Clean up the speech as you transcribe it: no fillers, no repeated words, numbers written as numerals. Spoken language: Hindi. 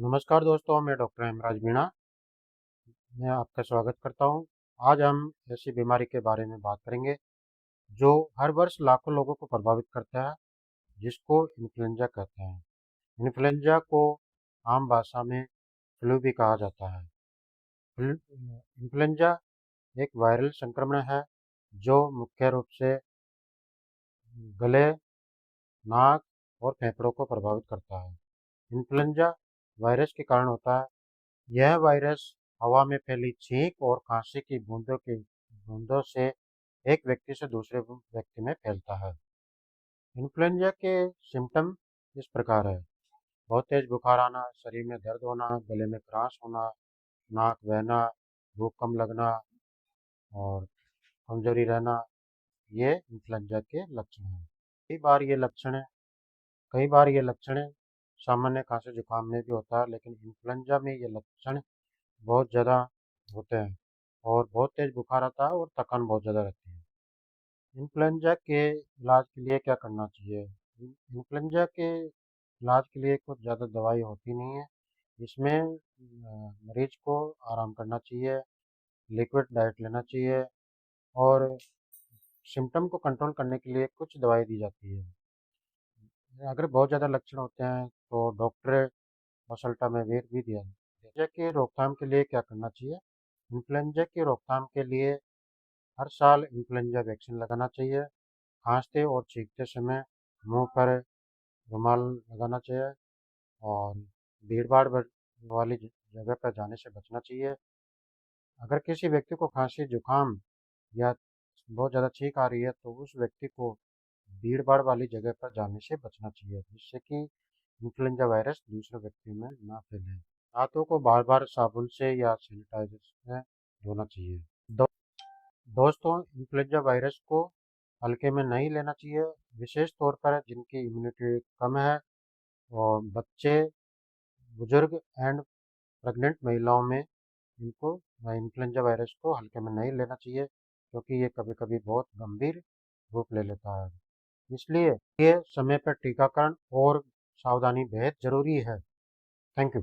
नमस्कार दोस्तों, मैं डॉक्टर हेमराज मीणा। मैं आपका स्वागत करता हूं। आज हम ऐसी बीमारी के बारे में बात करेंगे जो हर वर्ष लाखों लोगों को प्रभावित करता है, जिसको इन्फ्लुएंजा कहते हैं। इन्फ्लुएंजा को आम भाषा में फ्लू भी कहा जाता है। इन्फ्लुएंजा एक वायरल संक्रमण है जो मुख्य रूप से गले, नाक और फेफड़ों को प्रभावित करता है। इन्फ्लुएंजा वायरस के कारण होता है। यह वायरस हवा में फैली छींक और खांसी की बूंदों से एक व्यक्ति से दूसरे व्यक्ति में फैलता है। इन्फ्लुएंजा के सिम्टम इस प्रकार है: बहुत तेज बुखार आना, शरीर में दर्द होना, गले में खराश होना, नाक बहना, भूख कम लगना और कमजोरी रहना। ये इन्फ्लुएंजा के लक्षण हैं। कई बार ये लक्षण कई बार ये लक्षण सामान्य खांसी जुकाम में भी होता है, लेकिन इन्फ्लुएंजा में ये लक्षण बहुत ज़्यादा होते हैं और बहुत तेज बुखार आता है और थकान बहुत ज़्यादा रहती है। इन्फ्लुएंजा के इलाज के लिए क्या करना चाहिए? इन्फ्लुएंजा के इलाज के लिए कुछ ज़्यादा दवाई होती नहीं है। इसमें मरीज को आराम करना चाहिए, लिक्विड डाइट लेना चाहिए और सिम्टम को कंट्रोल करने के लिए कुछ दवाई दी जाती है। अगर बहुत ज़्यादा लक्षण होते हैं तो डॉक्टर ऑसेल्टामाविर भी दिया। इन्फ्लुएंजा की रोकथाम के लिए क्या करना चाहिए? इन्फ्लुएंजा की रोकथाम के लिए हर साल इन्फ्लुएंजा वैक्सीन लगाना चाहिए। खांसते और छींकते समय मुंह पर रुमाल लगाना चाहिए और भीड़-भाड़ वाली जगह पर जाने से बचना चाहिए। अगर किसी व्यक्ति को खांसी, जुकाम या बहुत ज़्यादा छींक आ रही है तो उस व्यक्ति को भीड़-भाड़ वाली जगह पर जाने से बचना चाहिए, जिससे कि इन्फ्लुएंजा वायरस दूसरे व्यक्ति में ना फैले। हाथों को बार-बार साबुन से या सैनिटाइजर से धोना चाहिए। दो, दोस्तों, इन्फ्लुएंजा वायरस को हल्के में नहीं लेना चाहिए, विशेष तौर पर जिनकी इम्यूनिटी कम है और बच्चे, बुजुर्ग एंड प्रेग्नेंट महिलाओं में इनको इन्फ्लुएंजा वायरस को हल्के में नहीं लेना चाहिए, क्योंकि ये कभी-कभी बहुत गंभीर रूप ले लेता है। इसलिए ये समय पर टीकाकरण और सावधानी बेहद जरूरी है। Thank you.